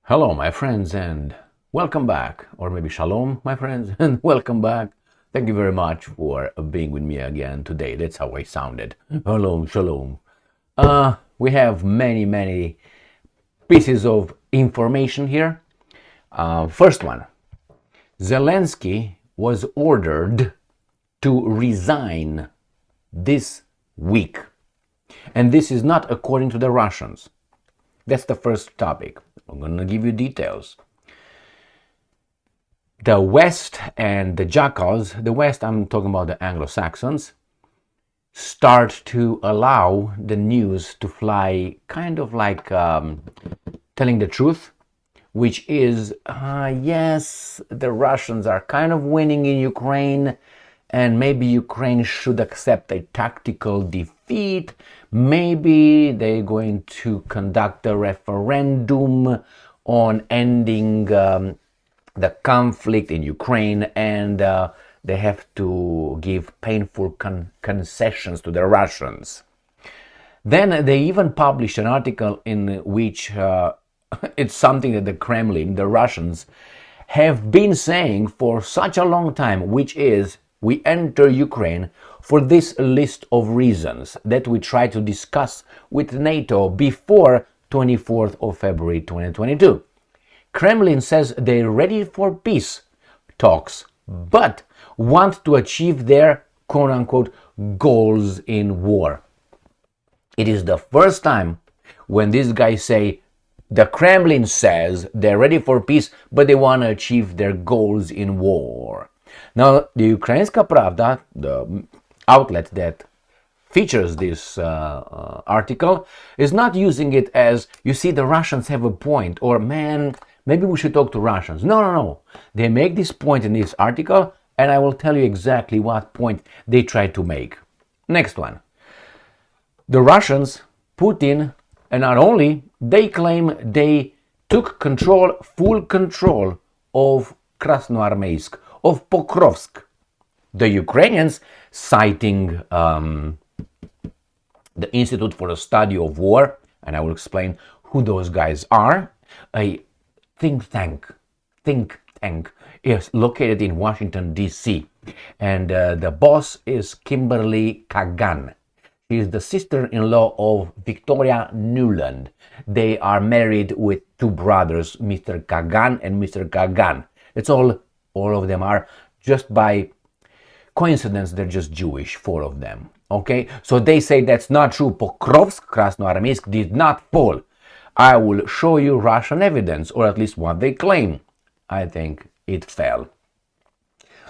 Hello, my friends, and welcome back. Or maybe shalom, my friends, and welcome back. Thank you very much for being with me again today. That's how I sounded. Hello, shalom. We have many pieces of information here. First one, Zelensky was ordered to resign this week. And this is not according to the Russians. That's the first topic. I'm going to give you details. The West and the jackals, the West, I'm talking about the Anglo-Saxons, start to allow the news to fly kind of like telling the truth, which is, yes, the Russians are kind of winning in Ukraine, and maybe Ukraine should accept a tactical defeat. Maybe they're going to conduct a referendum on ending the conflict in Ukraine, and they have to give painful concessions to the Russians. Then they even published an article in which it's something that the Kremlin, the Russians, have been saying for such a long time, which is, we enter Ukraine for this list of reasons that we try to discuss with NATO before 24th of February 2022. Kremlin says they're ready for peace talks, but want to achieve their quote-unquote goals in war. It is the first time when these guys say the Kremlin says they're ready for peace, but they want to achieve their goals in war. Now, the Ukrainska Pravda, the outlet that features this article, is not using it as, you see, the Russians have a point, or man, maybe we should talk to Russians. No. They make this point in this article, and I will tell you exactly what point they try to make. Next one. The Russians, Putin, and not only, they claim they took full control of Krasnoarmeysk, of Pokrovsk. The Ukrainians, citing the Institute for the Study of War, and I will explain who those guys are, a think tank is located in Washington, D.C., and the boss is Kimberly Kagan. She is the sister-in-law of Victoria Nuland. They are married with two brothers, Mr. Kagan and Mr. Kagan. It's all of them are, just by coincidence, they're just Jewish, four of them. Okay, so they say that's not true. Pokrovsk, Krasnoarmeysk did not fall. I will show you Russian evidence, or at least what they claim. I think it fell.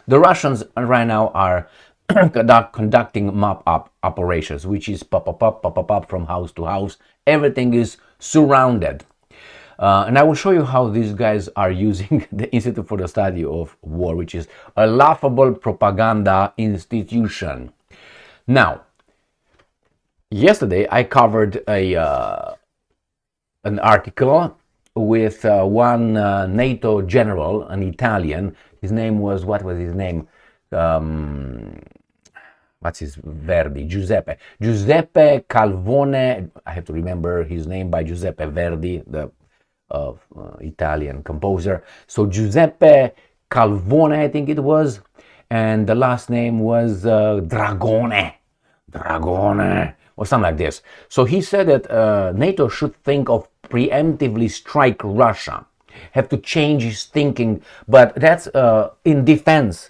The Russians right now are conducting mop-up operations, which is pop-up from house to house. Everything is surrounded. And I will show you how these guys are using the Institute for the Study of War, which is a laughable propaganda institution. Now, yesterday I covered an article with one NATO general, an Italian. His name was, what was his name? Giuseppe Calvone. I have to remember his name by Giuseppe Verdi, the Italian composer. So Giuseppe Calvone, I think it was, and the last name was Dragone, or something like this. So he said that NATO should think of preemptively strike Russia, have to change his thinking, but that's in defense,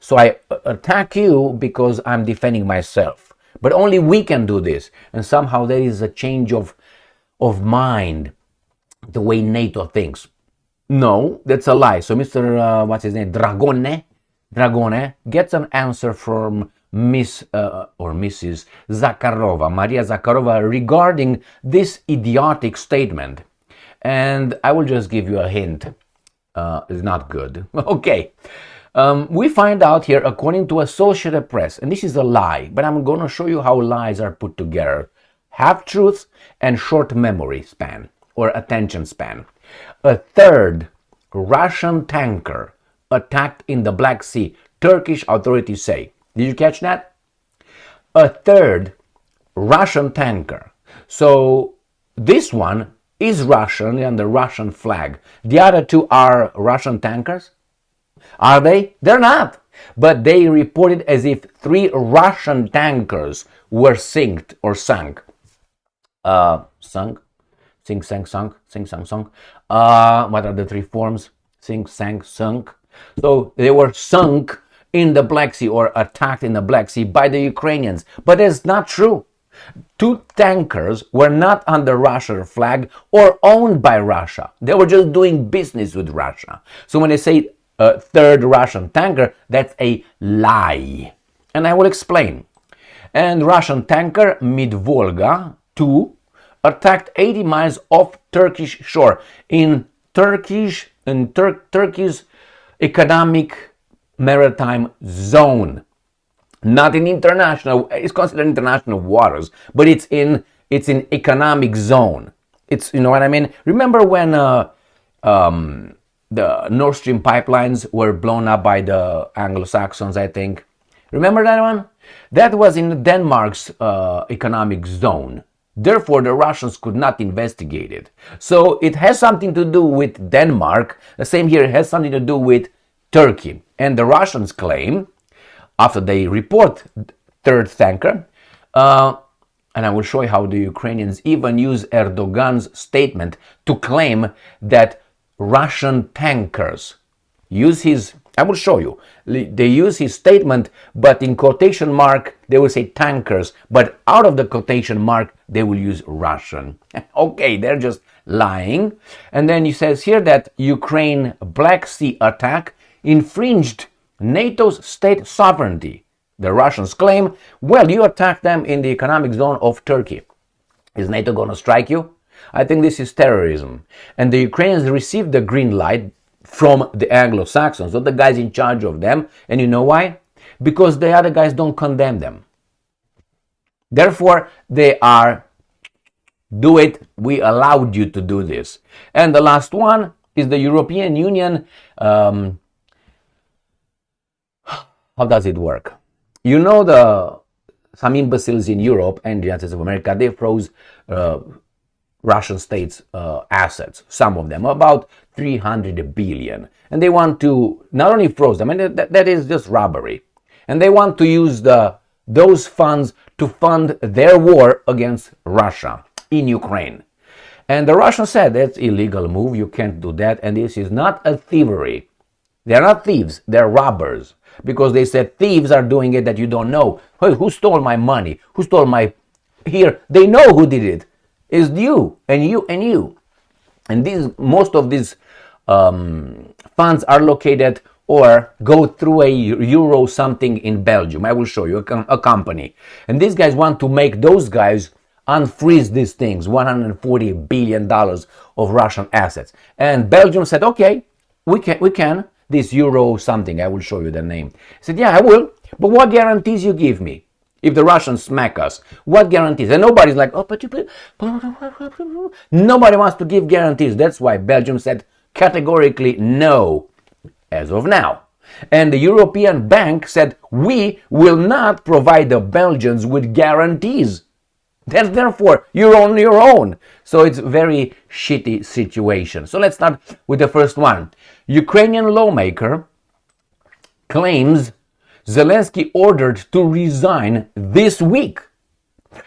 So I attack you because I'm defending myself, but only we can do this. And somehow there is a change of mind, the way NATO thinks. No, that's a lie. So Mr. What's his name? Dragone gets an answer from Miss or Mrs. Zakharova, Maria Zakharova, regarding this idiotic statement. And I will just give you a hint. It's not good. Okay. We find out here, according to Associated Press, and this is a lie, but I'm going to show you how lies are put together. Half-truths and short memory span, or attention span. A third Russian tanker attacked in the Black Sea, Turkish authorities say. Did you catch that? A third Russian tanker. So this one is Russian and the Russian flag. The other two are Russian tankers. Are they? They're not. But they reported as if 3 Russian tankers were sunk. Sunk? Sink, sank, sunk, sink, sank, sunk. What are the 3 forms? Sink, sank, sunk. So they were sunk in the Black Sea or attacked in the Black Sea by the Ukrainians. But it's not true. 2 tankers were not under Russian flag or owned by Russia. They were just doing business with Russia. So when they say a 3rd Russian tanker, that's a lie. And I will explain. And Russian tanker Midvolga 2 attacked 80 miles off Turkish shore in Turkish economic maritime zone. Not in international, it's considered international waters, but it's in economic zone. It's, you know what I mean? Remember when the Nord Stream pipelines were blown up by the Anglo-Saxons, I think. Remember that one? That was in Denmark's economic zone. Therefore, the Russians could not investigate it. So it has something to do with Denmark. The same here, it has something to do with Turkey. And the Russians claim, after they report 3rd tanker, and I will show you how the Ukrainians even use Erdogan's statement to claim that Russian tankers use his, I will show you, they use his statement, but in quotation mark, they will say tankers, but out of the quotation mark, they will use Russian. Okay, they're just lying. And then he says here that Ukraine Black Sea attack infringed NATO's state sovereignty. The Russians claim, well, you attacked them in the economic zone of Turkey. Is NATO going to strike you? I think this is terrorism. And the Ukrainians received the green light from the Anglo-Saxons, so the guys in charge of them. And you know why? Because the other guys don't condemn them. Therefore, they are, do it, we allowed you to do this. And the last one is the European Union. How does it work? You know, some imbeciles in Europe and the United States of America, they froze Russian states' assets, some of them, about 300 billion. And they want to not only froze them, and that is just robbery. And they want to use those funds to fund their war against Russia in Ukraine. And the Russians said that's illegal move, you can't do that, and this is not a thievery. They're not thieves, they're robbers. Because they said thieves are doing it that you don't know. Hey, who stole my money? Who stole my... Here, they know who did it. It's you and you and you. And most of these funds are located or go through a euro something in Belgium. I will show you a company. And these guys want to make those guys unfreeze these things, $140 billion of Russian assets. And Belgium said, okay, we can. This euro something, I will show you the name. I said, yeah, I will. But what guarantees you give me? If the Russians smack us, what guarantees? And nobody's like, oh, but nobody wants to give guarantees. That's why Belgium said categorically no, as of now. And the European Bank said, we will not provide the Belgians with guarantees. Therefore, you're on your own. So it's a very shitty situation. So let's start with the first one. Ukrainian lawmaker claims Zelensky ordered to resign this week.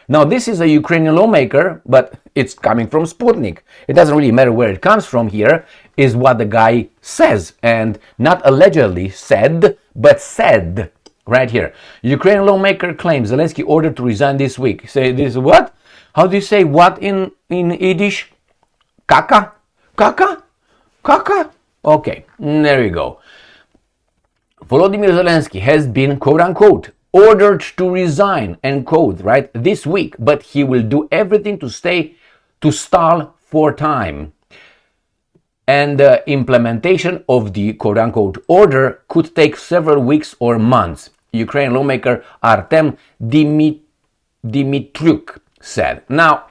Now, this is a Ukrainian lawmaker, but it's coming from Sputnik. It doesn't really matter where it comes from here, is what the guy says. And not allegedly said, but said. Right here. Ukrainian lawmaker claims Zelensky ordered to resign this week. Say this what? How do you say what in Yiddish? Kaka? Kaka? Kaka? Okay, there you go. Volodymyr Zelensky has been, quote-unquote, ordered to resign, end quote, right, this week, but he will do everything to stall for time. And the implementation of the, quote-unquote, order could take several weeks or months, Ukrainian lawmaker Artem Dimitruk said. Now,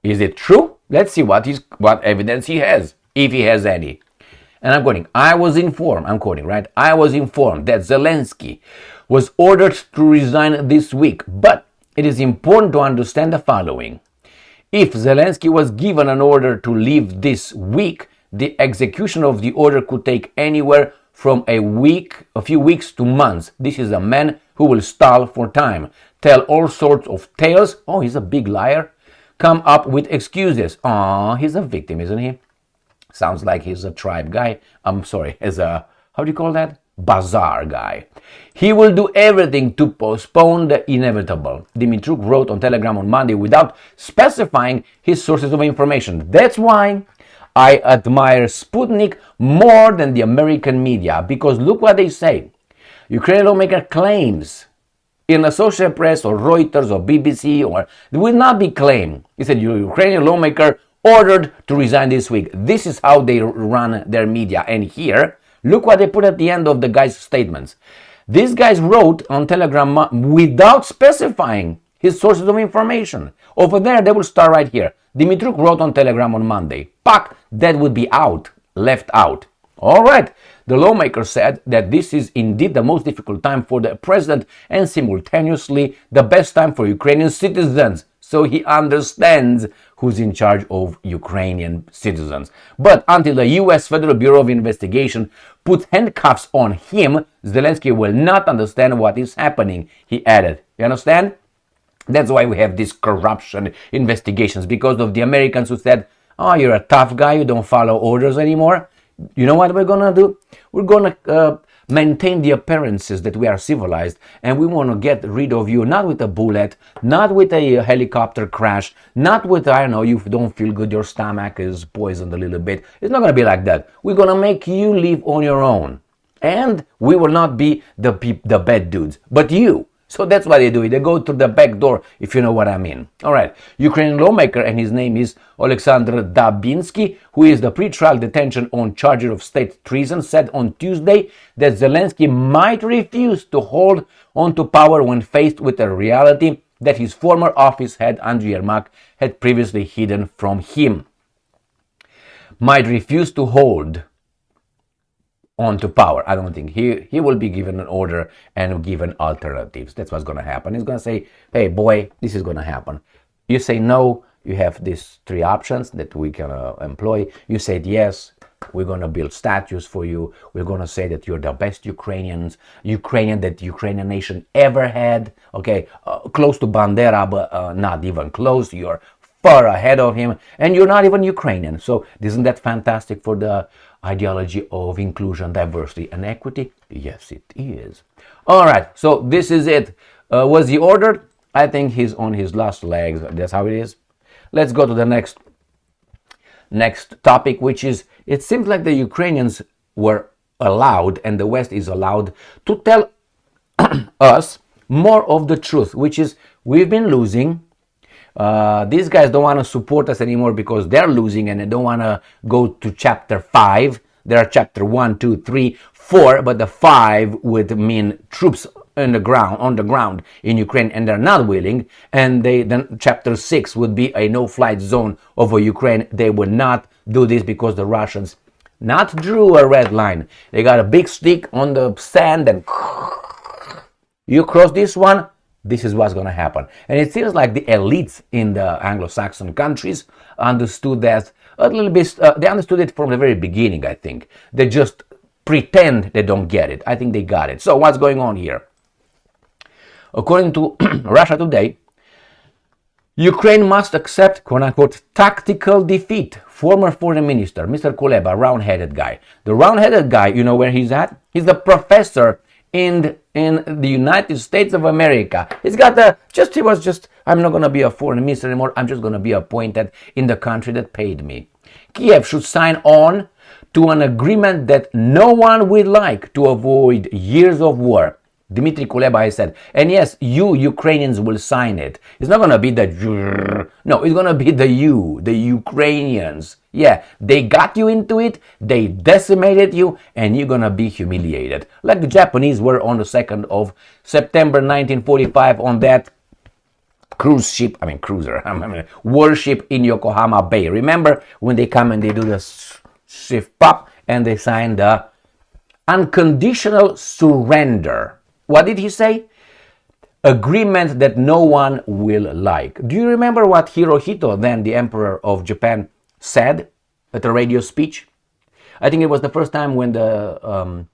is it true? Let's see what evidence he has, if he has any. And I'm quoting, I was informed that Zelensky was ordered to resign this week, but it is important to understand the following. If Zelensky was given an order to leave this week, the execution of the order could take anywhere from a few weeks to months. This is a man who will stall for time, tell all sorts of tales. Oh, he's a big liar. Come up with excuses. Oh, he's a victim, isn't he? Sounds like he's a tribe guy. I'm sorry, as a, how do you call that? Bazaar guy. He will do everything to postpone the inevitable. Dimitruk wrote on Telegram on Monday without specifying his sources of information. That's why I admire Sputnik more than the American media, because look what they say. Ukrainian lawmaker claims in Associated Press or Reuters or BBC, or it will not be claimed. He said Ukrainian lawmaker ordered to resign this week. This is how they run their media. And here, look what they put at the end of the guy's statements. These guys wrote on Telegram without specifying his sources of information. Over there, they will start right here. Dimitruk wrote on Telegram on Monday. Pak, that would be out, left out. All right. The lawmaker said that this is indeed the most difficult time for the president and simultaneously the best time for Ukrainian citizens. So he understands who's in charge of Ukrainian citizens. But until the US Federal Bureau of Investigation puts handcuffs on him, Zelensky will not understand what is happening, he added. You understand? That's why we have these corruption investigations, because of the Americans who said, oh, you're a tough guy, you don't follow orders anymore. You know what we're going to do? We're going to maintain the appearances that we are civilized, and we want to get rid of you, not with a bullet, not with a helicopter crash, not with, I don't know, you don't feel good, your stomach is poisoned a little bit. It's not going to be like that. We're going to make you live on your own. And we will not be the bad dudes, but you. So that's why they do it. They go through the back door, if you know what I mean. All right. Ukrainian lawmaker, and his name is Alexander Dabinsky, who is the pre-trial detention on charges of state treason, said on Tuesday that Zelensky might refuse to hold on to power when faced with the reality that his former office head, Andriy Yermak, had previously hidden from him. Might refuse to hold on to power. I don't think he will be given an order and given alternatives. That's what's going to happen. He's going to say, hey boy, this is going to happen. You say no, you have these three options that we can employ. You said yes, we're going to build statues for you. We're going to say that you're the best Ukrainian that the Ukrainian nation ever had. Okay, close to Bandera, but not even close. You're far ahead of him, and you're not even Ukrainian. So isn't that fantastic for the ideology of inclusion, diversity, and equity? Yes, it is. All right, so this is it. Was he ordered? I think he's on his last legs. That's how it is. Let's go to the next topic, which is, it seems like the Ukrainians were allowed, and the West is allowed, to tell us more of the truth, which is, we've been losing. These guys don't want to support us anymore because they're losing, and they don't want to go to chapter 5. There are chapter 1, 2, 3, 4, but the 5 would mean troops on the ground in Ukraine, and they're not willing. And then chapter 6 would be a no-flight zone over Ukraine. They would not do this because the Russians not drew a red line. They got a big stick on the sand, and you cross this one, this is what's going to happen. And it seems like the elites in the Anglo-Saxon countries understood that a little bit. They understood it from the very beginning, I think. They just pretend they don't get it. I think they got it. So what's going on here? According to Russia Today, Ukraine must accept, quote-unquote, tactical defeat. Former foreign minister, Mr. Kuleba, round-headed guy. The round-headed guy, you know where he's at? He's the professor in the United States of America. He was just, I'm not going to be a foreign minister anymore. I'm just going to be appointed in the country that paid me. Kiev should sign on to an agreement that no one would like to avoid years of war. Dmitry Kuleba said, and yes, you Ukrainians will sign it. It's not going to be no, it's going to be the Ukrainians. Yeah, they got you into it, they decimated you, and you're going to be humiliated. Like the Japanese were on the 2nd of September 1945 on that warship in Yokohama Bay. Remember when they come and they do the shift pop and they sign the unconditional surrender. What did he say? agreement that no one will like. Do you remember what Hirohito, then the Emperor of Japan, said at a radio speech? I think it was the first time when the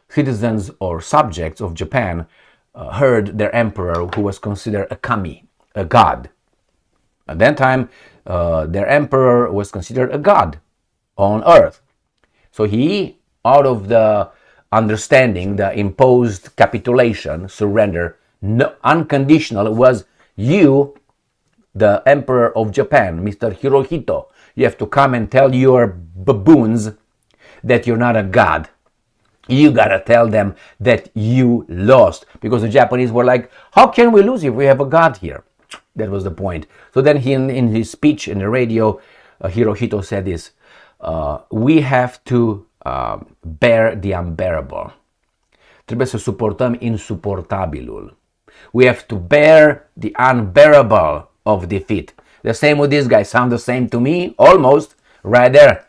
citizens or subjects of Japan heard their emperor, who was considered a kami, a god. At that time, their emperor was considered a god on earth. So he, out of the understanding, the imposed capitulation, surrender, no, unconditional, was you, the Emperor of Japan, Mr. Hirohito, you have to come and tell your baboons that you're not a god. You gotta tell them that you lost, because the Japanese were like, how can we lose if we have a god here? That was the point. So then he, in his speech in the radio, Hirohito said this, we have to bear the unbearable. Trebuie să suportăm insuportabilul. We have to bear the unbearable of defeat. The same with this guy. Sound the same to me? Almost. Right there.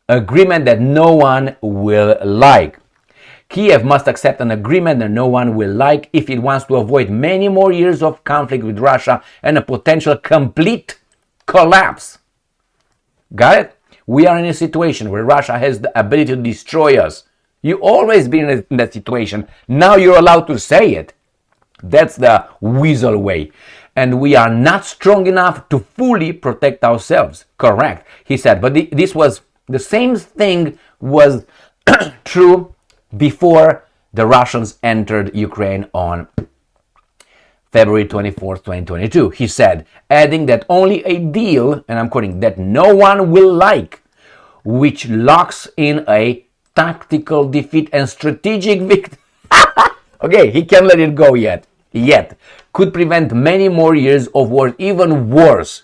Agreement that no one will like. Kiev must accept an agreement that no one will like if it wants to avoid many more years of conflict with Russia and a potential complete collapse. Got it? We are in a situation where Russia has the ability to destroy us. You've always been in that situation. Now you're allowed to say it. That's the weasel way. And we are not strong enough to fully protect ourselves. Correct, he said. But this was the same thing was true before the Russians entered Ukraine on February 24th, 2022. He said, adding that only a deal, and I'm quoting, that no one will like, which locks in a tactical defeat and strategic victory. Okay, he can't let it go yet, could prevent many more years of war. Even worse,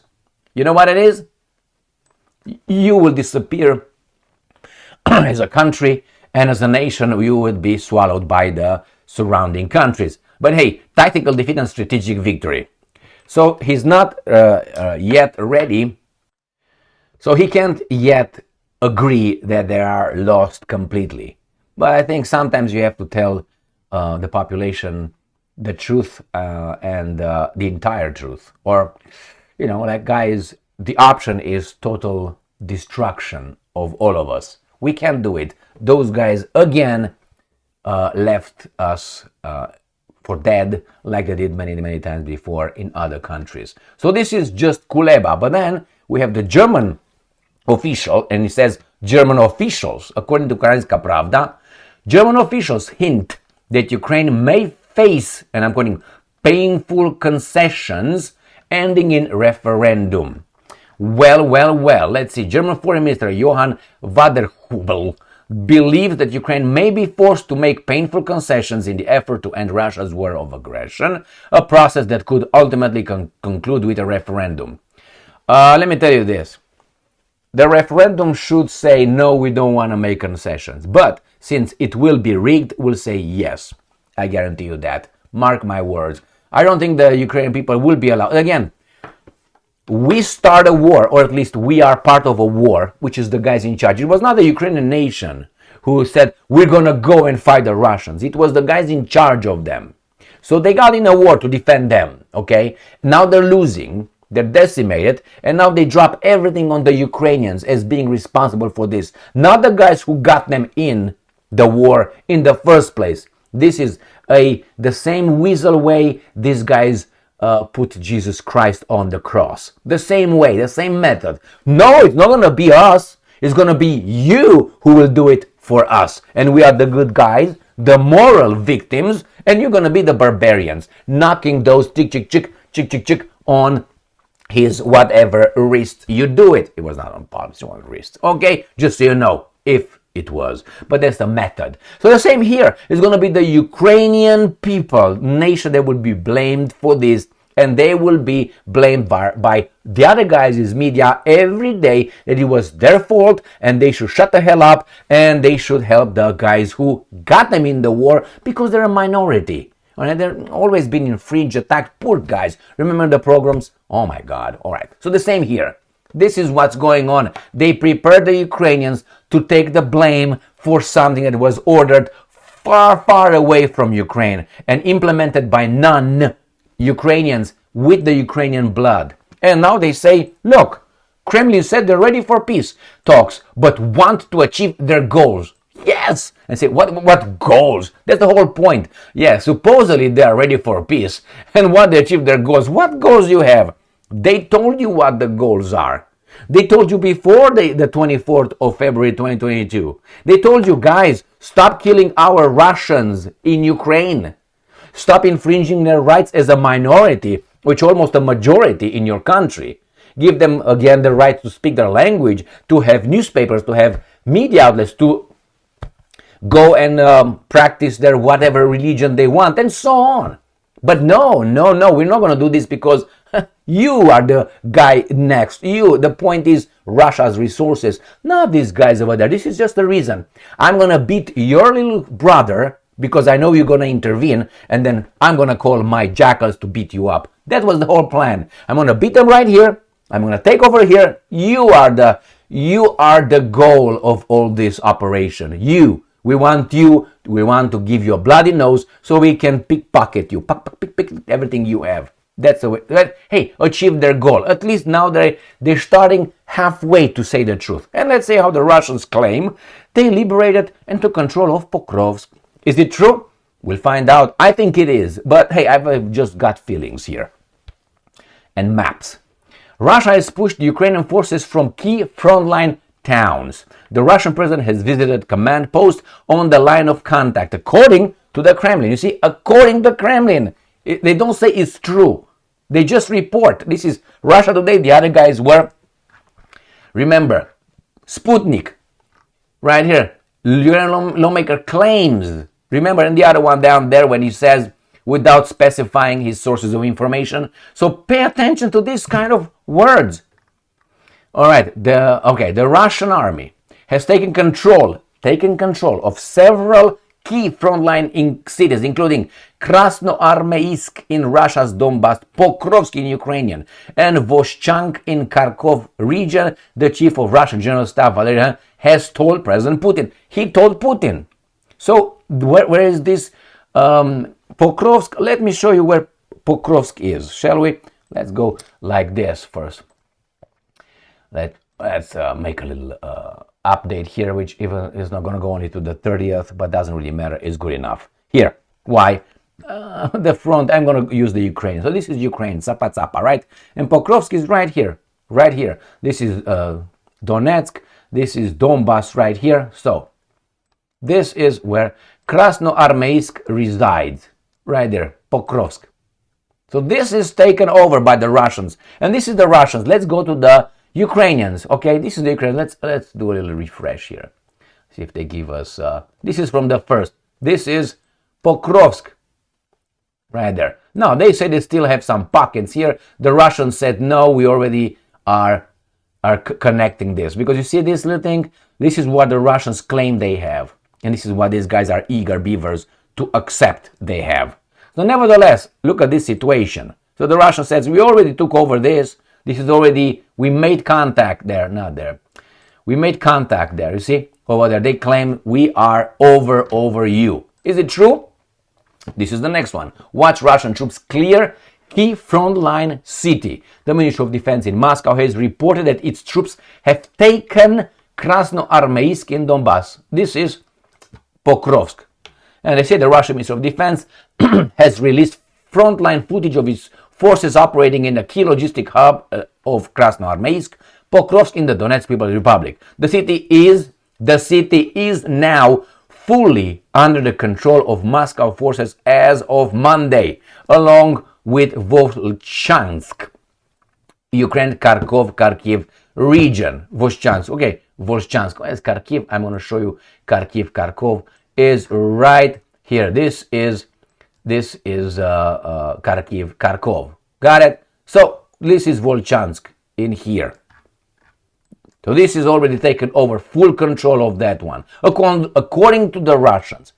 you know what it is? You will disappear as a country, and as a nation you would be swallowed by the surrounding countries. But hey, tactical defeat and strategic victory. So he's not yet ready, so he can't yet agree that they are lost completely. But I think sometimes you have to tell the population the truth and the entire truth. Or, you know, like, guys, the option is total destruction of all of us. We can't do it. Those guys, again, left us for dead, like they did many, many times before in other countries. So this is just Kuleba. But then we have the German official, and he says German officials, according to Ukrainska Pravda, German officials hint that Ukraine may face, and I'm quoting, painful concessions ending in referendum. Well, let's see. German Foreign Minister Johann Waderhubel believes that Ukraine may be forced to make painful concessions in the effort to end Russia's war of aggression, a process that could ultimately conclude with a referendum. Let me tell you this. The referendum should say, no, we don't want to make concessions. But since it will be rigged, we'll say yes. I guarantee you that. Mark my words. I don't think the Ukrainian people will be allowed. Again, we start a war, or at least we are part of a war, which is the guys in charge. It was not the Ukrainian nation who said, we're going to go and fight the Russians. It was the guys in charge of them. So they got in a war to defend them, okay? Now they're losing, they're decimated, and now they drop everything on the Ukrainians as being responsible for this. Not the guys who got them in the war in the first place. This is the same weasel way these guys put Jesus Christ on the cross. The same way, the same method. No, it's not going to be us. It's going to be you who will do it for us. And we are the good guys, the moral victims, and you're going to be the barbarians, knocking those chick on his whatever wrist you do it. It was not on palms, it was on wrist. Okay, just so you know, if it was. But that's the method. So the same here is going to be the Ukrainian people, nation that will be blamed for this, and they will be blamed by the other guys' media every day that it was their fault and they should shut the hell up and they should help the guys who got them in the war because they're a minority. And they're always been in fringe attacked, poor guys. Remember the programs? Oh my God. All right. So the same here. This is what's going on. They prepared the Ukrainians to take the blame for something that was ordered far, far away from Ukraine and implemented by non-Ukrainians with the Ukrainian blood. And now they say, look, Kremlin said they're ready for peace talks, but want to achieve their goals. Yes! And say, what goals? That's the whole point. Yeah, supposedly they are ready for peace and want to achieve their goals. What goals you have? They told you what the goals are. They told you before the 24th of February 2022. They told you, guys, stop killing our Russians in Ukraine. Stop infringing their rights as a minority, which almost a majority in your country. Give them, again, the right to speak their language, to have newspapers, to have media outlets, to go and practice their whatever religion they want, and so on. But no, we're not going to do this because you are the guy next. The point is Russia's resources, not these guys over there. This is just the reason. I'm going to beat your little brother because I know you're going to intervene, and then I'm going to call my jackals to beat you up. That was the whole plan. I'm going to beat them right here. I'm going to take over here. You are the goal of all this operation. We want to give you a bloody nose so we can pickpocket you, pick everything you have. That's the way. Hey, achieve their goal. At least now they're starting halfway to say the truth. And let's say how the Russians claim they liberated and took control of Pokrovsk. Is it true? We'll find out. I think it is. But hey, I've just got feelings here. And maps. Russia has pushed Ukrainian forces from key frontline towns. The Russian president has visited command posts on the line of contact, according to the Kremlin. You see, according to the Kremlin, they don't say it's true. They just report. This is Russia Today. The other guys were, remember, Sputnik, right here. Lawmaker claims. Remember, and the other one down there when he says, without specifying his sources of information. So pay attention to this kind of words. All right, the Russian army has taken control of several key frontline cities, including Krasnoarmeysk in Russia's Donbass, Pokrovsk in Ukrainian, and Voshchansk in Kharkov region. The chief of Russian General Staff, Valery, has told President Putin. He told Putin. So where is this Pokrovsk? Let me show you where Pokrovsk is, shall we? Let's go like this first. Let's make a little update here, which even is not going to go only to the 30th, but doesn't really matter. It's good enough. Here, why? The front, I'm going to use the Ukraine. So this is Ukraine, Zapa, right? And Pokrovsk is right here, right here. This is Donetsk. This is Donbass right here. So this is where Krasnoarmeysk resides, right there, Pokrovsk. So this is taken over by the Russians. And this is the Russians. Let's go to the Ukrainians. Okay, this is the Ukraine. Let's do a little refresh here. See if they give us. This is from the first. This is Pokrovsk, right there. Now they say they still have some pockets here. The Russians said no. We already are connecting this because you see this little thing. This is what the Russians claim they have, and this is what these guys are eager beavers to accept they have. So nevertheless, look at this situation. So the Russian says we already took over this. This is already, we made contact there, not there. We made contact there, you see, over there. They claim we are over you. Is it true? This is the next one. Watch Russian troops clear key frontline city. The Ministry of Defense in Moscow has reported that its troops have taken Krasnoarmeysk in Donbass. This is Pokrovsk. And they say the Russian Ministry of Defense has released frontline footage of its forces operating in the key logistic hub of Krasnoarmeysk, Pokrovsk in the Donetsk People's Republic. The city is now fully under the control of Moscow forces as of Monday, along with Volchansk, Ukraine, Kharkiv region. Voshchansk, okay, Volchansk as Kharkiv. I'm going to show you Kharkiv, Kharkov is right here. This is Kharkiv, Kharkov. Got it? So this is Volchansk in here. So this is already taken over full control of that one. According to the Russians,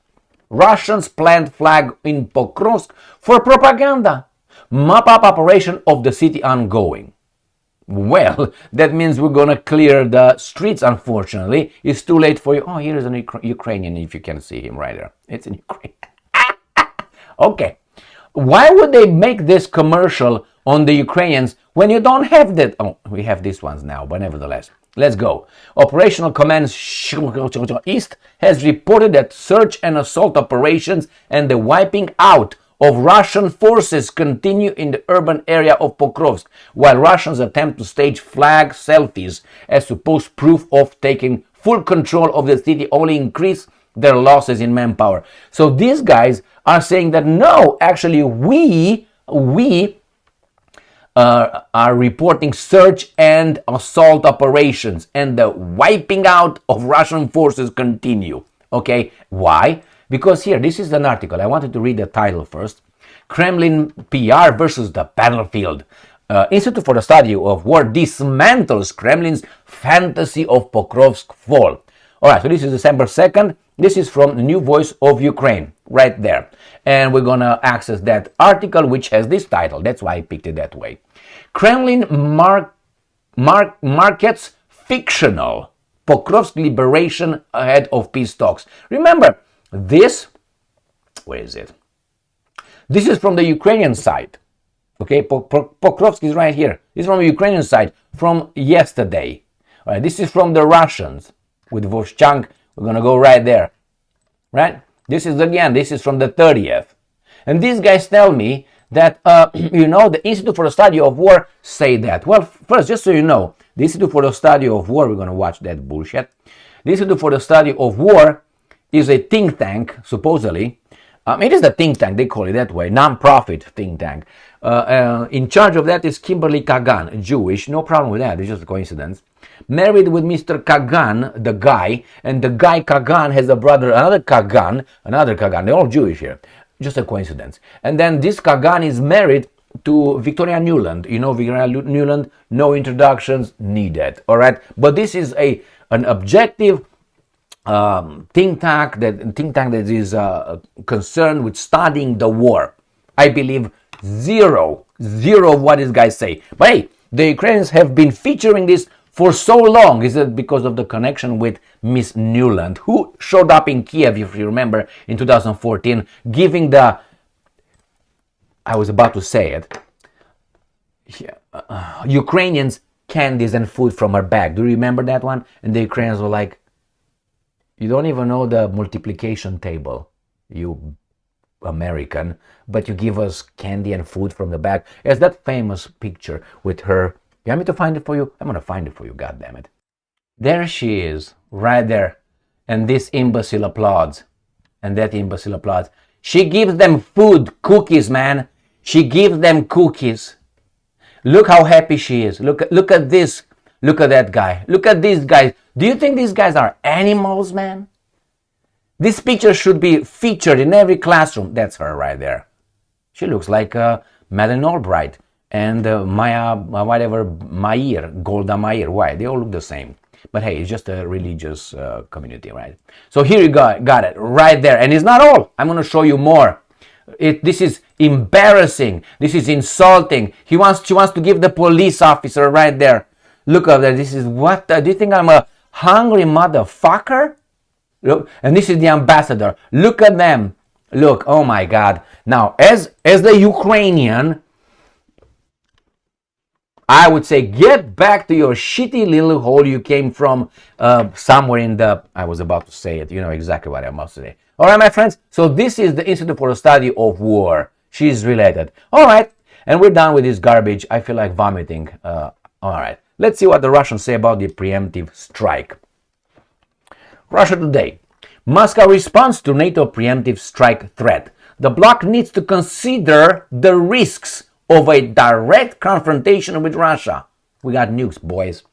Russians plant flag in Pokrovsk for propaganda. Mop-up operation of the city ongoing. Well, that means we're gonna clear the streets, unfortunately. It's too late for you. Oh, here's an Ukrainian, if you can see him right there. It's in Ukraine. Okay. Why would they make this commercial on the Ukrainians when you don't have that? Oh, we have these ones now, but nevertheless. Let's go. Operational Command East has reported that search and assault operations and the wiping out of Russian forces continue in the urban area of Pokrovsk, while Russians attempt to stage flag selfies as supposed proof of taking full control of the city only increase their losses in manpower. So these guys are saying that no, actually we are reporting search and assault operations and the wiping out of Russian forces continue. Okay, why? Because here, this is an article. I wanted to read the title first. Kremlin PR versus the battlefield. Institute for the Study of War dismantles Kremlin's fantasy of Pokrovsk fall. All right, so this is December 2nd. This is from the New Voice of Ukraine, right there. And we're going to access that article, which has this title. That's why I picked it that way. Kremlin markets fictional Pokrovsk liberation ahead of peace talks. Remember, this, where is it? This is from the Ukrainian side. Okay, Pokrovsk is right here. This is from the Ukrainian side from yesterday. All right, this is from the Russians with Voshchank. We're going to go right there. Right? This is from the 30th. And these guys tell me that, the Institute for the Study of War say that. Well, first, just so you know, the Institute for the Study of War, we're going to watch that bullshit. The Institute for the Study of War is a think tank, supposedly. It is the think tank, they call it that way, non-profit think tank. In charge of that is Kimberly Kagan, Jewish, no problem with that, it's just a coincidence. Married with Mr. Kagan, the guy, and the guy Kagan has a brother, another Kagan, they're all Jewish here, just a coincidence. And then this Kagan is married to Victoria Nuland. You know Victoria Nuland, no introductions needed, all right? But this is an objective think tank that is concerned with studying the war. I believe zero of what these guys say. But hey, the Ukrainians have been featuring this for so long. Is it because of the connection with Miss Nuland, who showed up in Kiev, if you remember, in 2014, giving the, I was about to say it, Ukrainians candies and food from her bag. Do you remember that one? And the Ukrainians were like, you don't even know the multiplication table, you American, but you give us candy and food from the bag. It's that famous picture with her. You want me to find it for you? I'm going to find it for you, goddammit. There she is, right there. And this imbecile applauds. And that imbecile applauds. She gives them food, cookies, man. She gives them cookies. Look how happy she is. Look at this. Look at that guy. Look at these guys. Do you think these guys are animals, man? This picture should be featured in every classroom. That's her right there. She looks like Madeleine Albright and Golda Meir. Why? They all look the same. But hey, it's just a religious community, right? So here you got it right there. And it's not all. I'm going to show you more. This is embarrassing. This is insulting. She wants to give the police officer right there. Look at that. This is what? Do you think I'm a hungry motherfucker? Look, and this is the ambassador. Look at them. Look, oh my God. Now, as the Ukrainian, I would say get back to your shitty little hole you came from somewhere in the, I was about to say it, you know exactly what I must say. All right, my friends, so this is the Institute for the Study of War. She's related. All right, and we're done with this garbage. I feel like vomiting. All right, let's see what the Russians say about the preemptive strike. Russia Today. Moscow responds to NATO preemptive strike threat. The bloc needs to consider the risks of a direct confrontation with Russia. We got nukes, boys.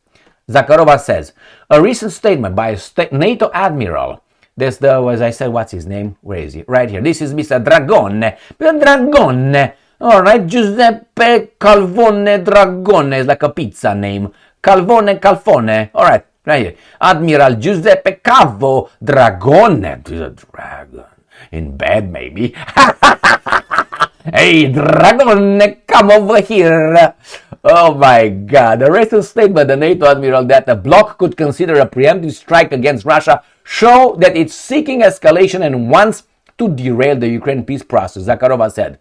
Zakharova says, a recent statement by a NATO admiral, as I said, what's his name? Where is he? Right here. This is Mr. Dragone. Mr. Dragone. All right, Giuseppe Calvone Dragone is like a pizza name. Calvone. All right, right here. Admiral Giuseppe Cavo Dragone. He's a dragon. In bed, maybe. Hey, Dragon, come over here. Oh my God. The recent statement, the NATO admiral, that the bloc could consider a preemptive strike against Russia show that it's seeking escalation and wants to derail the Ukraine peace process, Zakharova said.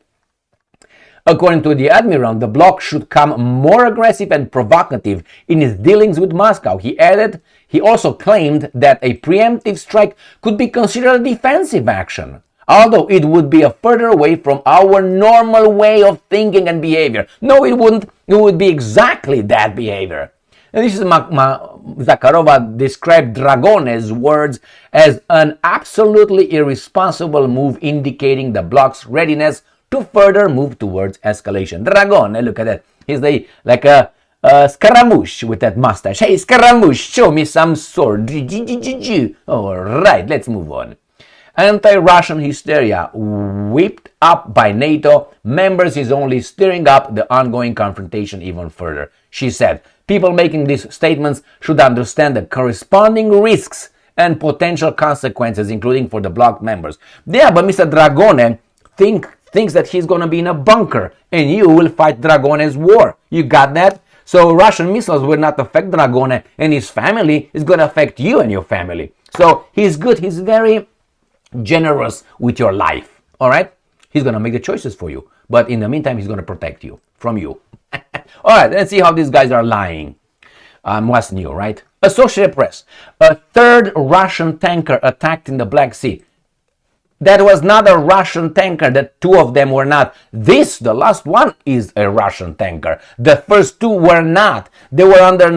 According to the admiral, the bloc should come more aggressive and provocative in its dealings with Moscow. He added, he also claimed that a preemptive strike could be considered a defensive action, although it would be a further away from our normal way of thinking and behavior. No, it wouldn't. It would be exactly that behavior. And this is Zakharova described Dragone's words as an absolutely irresponsible move, indicating the bloc's readiness to further move towards escalation. Dragone, look at that. He's like a Scaramouche with that mustache. Hey, Scaramouche, show me some sword. All right, let's move on. Anti-Russian hysteria whipped up by NATO members is only stirring up the ongoing confrontation even further. She said, people making these statements should understand the corresponding risks and potential consequences, including for the bloc members. Yeah, but Mr. Dragone thinks that he's going to be in a bunker and you will fight Dragone's war. You got that? So Russian missiles will not affect Dragone and his family. It's going to affect you and your family. So he's good. He's very generous with your life. All right? He's going to make the choices for you. But in the meantime, he's going to protect you from you. All right, let's see how these guys are lying. What's new, right? Associated Press. A third Russian tanker attacked in the Black Sea. That was not a Russian tanker. The two of them were not. This, the last one, is a Russian tanker. The first two were not. They were under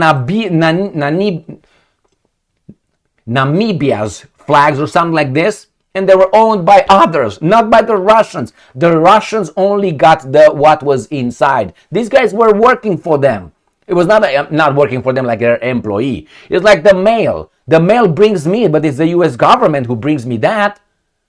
Namibia's flags or something like this. And they were owned by others, not by the Russians. The Russians only got what was inside. These guys were working for them. It was not working for them like their employee. It's like the mail. The mail brings me, but it's the U.S. government who brings me that.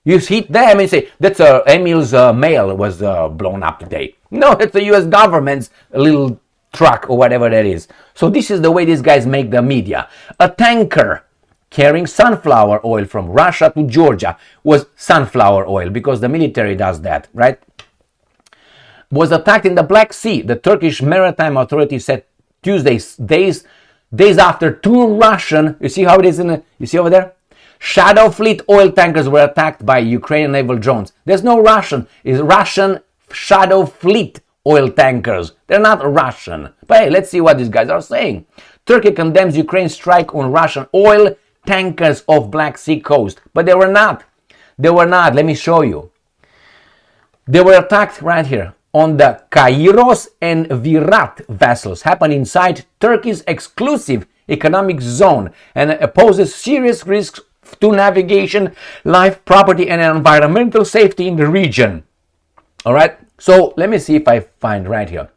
You hit them and say, that's Emil's mail was blown up today. No, it's the U.S. government's little truck or whatever that is. So this is the way these guys make the media. A tanker carrying sunflower oil from Russia to Georgia was sunflower oil because the military does that, right? Was attacked in the Black Sea. The Turkish Maritime Authority said Tuesday, days after two Russian, you see how it is you see over there? Shadow Fleet oil tankers were attacked by Ukrainian naval drones. There's no Russian. It's Russian Shadow Fleet oil tankers. They're not Russian. But hey, let's see what these guys are saying. Turkey condemns Ukraine's strike on Russian oil tankers off Black Sea coast. But they were not. They were not. Let me show you. They were attacked right here on the Kairos and Virat vessels. Happened inside Turkey's exclusive economic zone and poses serious risks to navigation, life, property, and environmental safety in the region. All right. So let me see if I find right here.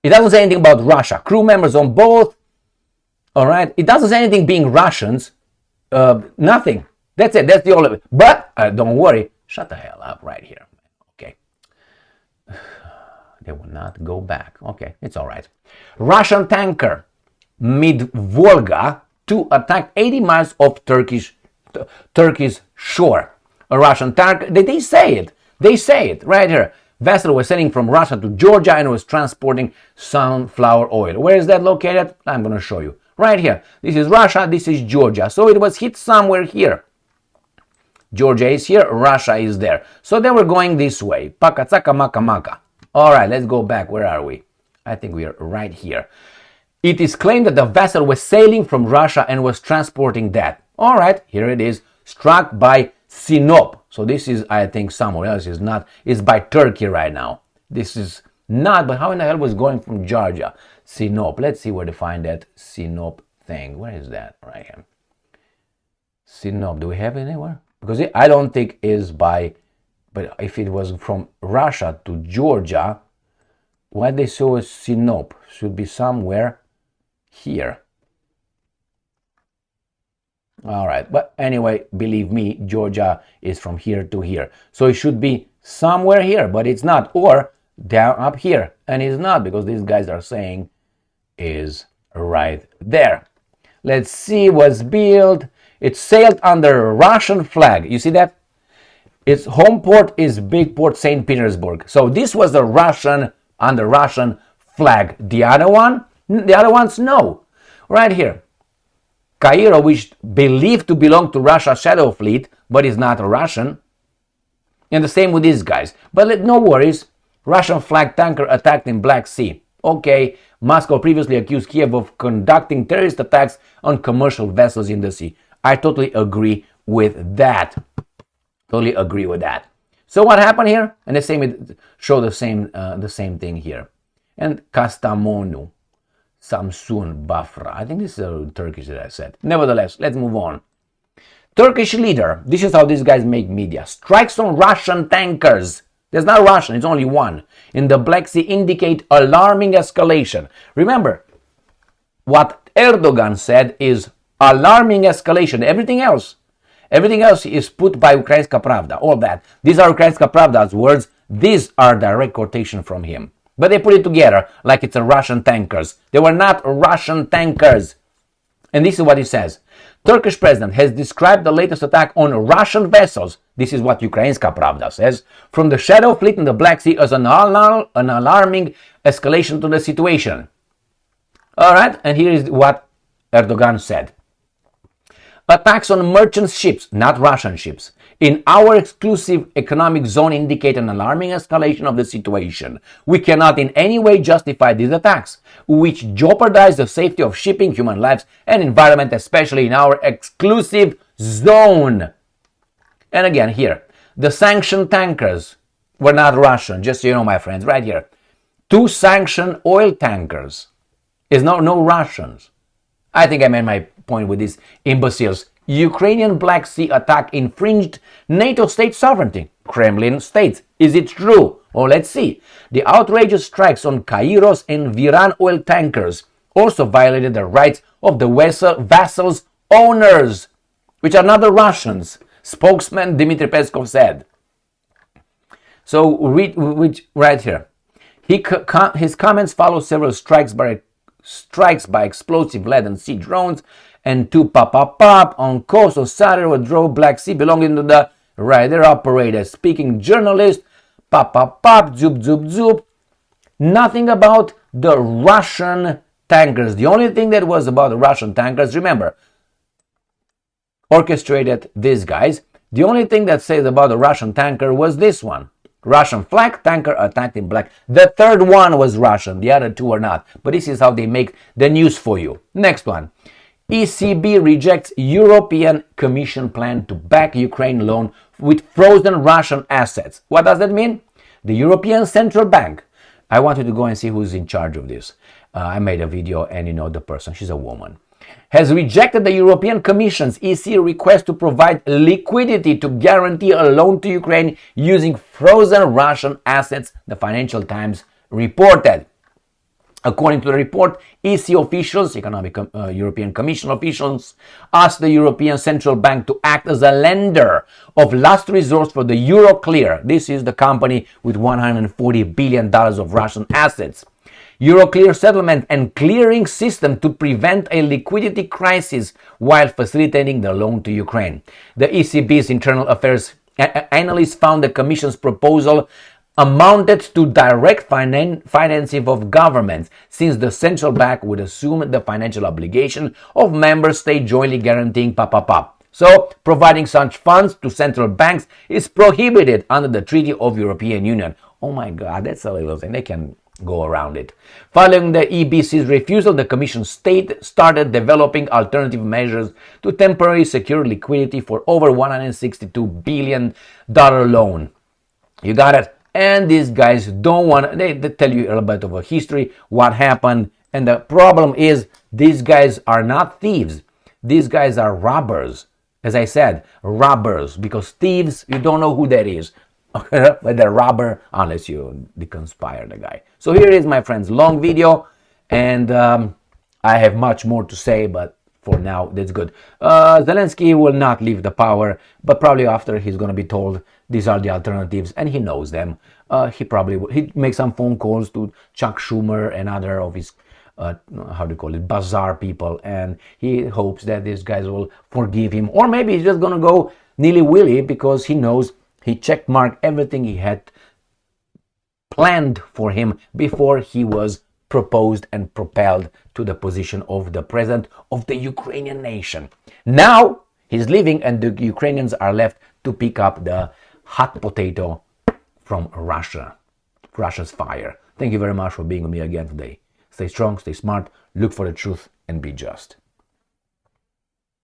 It doesn't say anything about Russia. Crew members on both. All right. It doesn't say anything being Russians. Nothing. That's it. That's the only. But don't worry. Shut the hell up right here. Okay. They will not go back. Okay. It's all right. Russian tanker Midvolga to attack 80 miles off Turkish shore. A Russian tanker. They say it. They say it right here. Vessel was sailing from Russia to Georgia and was transporting sunflower oil. Where is that located? I'm going to show you. Right here. This is Russia. This is Georgia. So it was hit somewhere here. Georgia is here. Russia is there. So they were going this way. Pakatsaka maka maka. All right. Let's go back. Where are we? I think we are right here. It is claimed that the vessel was sailing from Russia and was transporting that. All right, here it is, struck by Sinop. So this is, I think, somewhere else. It's not. It's by Turkey right now. This is not, but how in the hell was going from Georgia? Sinop. Let's see where to find that Sinop thing. Where is that? Right here. Sinop. Do we have it anywhere? Because I don't think is by, but if it was from Russia to Georgia, what they saw is Sinop. Should be somewhere here. All right, but anyway, believe me, Georgia is from here to here, so it should be somewhere here, but it's not, or down up here, and it's not, because these guys are saying is right there. Let's see what's built. It sailed under Russian flag. You see that? Its home port is big port St. Petersburg. So this was the Russian under Russian flag. The other ones, no. Right here. Cairo, which believed to belong to Russia's shadow fleet, but is not a Russian. And the same with these guys. But no worries. Russian flag tanker attacked in Black Sea. Okay, Moscow previously accused Kiev of conducting terrorist attacks on commercial vessels in the sea. I totally agree with that. Totally agree with that. So what happened here? And the same show the same thing here. And Kastamonu, Samsun, Bafra. I think this is a Turkish that I said. Nevertheless, let's move on. Turkish leader, this is how these guys make media, strikes on Russian tankers. There's not Russian, it's only one. In the Black Sea indicate alarming escalation. Remember, what Erdogan said is alarming escalation. Everything else is put by Ukrainska Pravda, all that. These are Ukrainska Pravda's words. These are direct quotation from him. But they put it together like it's a Russian tankers. They were not Russian tankers. And this is what he says. Turkish president has described the latest attack on Russian vessels, this is what Ukrainska Pravda says, from the shadow fleet in the Black Sea as an alarming escalation to the situation. Alright, and here is what Erdogan said. Attacks on merchant ships, not Russian ships, in our exclusive economic zone indicate an alarming escalation of the situation. We cannot in any way justify these attacks, which jeopardize the safety of shipping, human lives, and environment, especially in our exclusive zone. And again, here, the sanctioned tankers were not Russian, just so you know, my friends, right here. 2 sanctioned oil tankers is no Russians. I think I made my point with these imbeciles. Ukrainian Black Sea attack infringed NATO state sovereignty. Kremlin states, is it true? Well, let's see. The outrageous strikes on Kairos and Viran oil tankers also violated the rights of the vessels' owners, which are not the Russians, spokesman Dmitry Peskov said. So, read right here. His comments follow several strikes by explosive-laden sea drones and 2 pop-up on coast of Saturday drove Black Sea belonging to the rider operator. Speaking journalist, pop-up, zoop. Nothing about the Russian tankers. The only thing that was about the Russian tankers, remember, orchestrated these guys. The only thing that says about the Russian tanker was this one. Russian flag tanker attacked in Black. The third one was Russian. The other 2 are not. But this is how they make the news for you. Next one. ECB rejects European Commission plan to back Ukraine loan with frozen Russian assets. What does that mean? The European Central Bank. I wanted to go and see who's in charge of this. I made a video and you know the person. She's a woman. Has rejected the European Commission's EC request to provide liquidity to guarantee a loan to Ukraine using frozen Russian assets, the Financial Times reported. According to the report, EC officials, European Commission officials, asked the European Central Bank to act as a lender of last resort for the Euroclear. This is the company with $140 billion of Russian assets. Euroclear settlement and clearing system to prevent a liquidity crisis while facilitating the loan to Ukraine. The ECB's internal affairs analysts found the Commission's proposal amounted to direct financing of governments, since the central bank would assume the financial obligation of member states jointly guaranteeing pop. So, providing such funds to central banks is prohibited under the Treaty of European Union. Oh my God, that's a little thing. They can go around it. Following the EBC's refusal, the Commission started developing alternative measures to temporarily secure liquidity for over $162 billion loan. You got it? And these guys don't want, they tell you a little bit of a history, what happened. And the problem is, these guys are not thieves. These guys are robbers. As I said, robbers. Because thieves, you don't know who that is. But they're robber unless you deconspire the guy. So here is, my friends, long video. And I have much more to say, but for now, that's good. Zelensky will not leave the power, but probably after he's going to be told these are the alternatives, and he knows them. He probably will. He makes some phone calls to Chuck Schumer and other of his, bazaar people, and he hopes that these guys will forgive him. Or maybe he's just going to go nilly-willy because he knows he checkmarked everything he had planned for him before he was proposed and propelled to the position of the president of the Ukrainian nation. Now he's leaving and the Ukrainians are left to pick up the hot potato from Russia's fire. Thank you very much for being with me again today. Stay strong, stay smart, look for the truth and be just.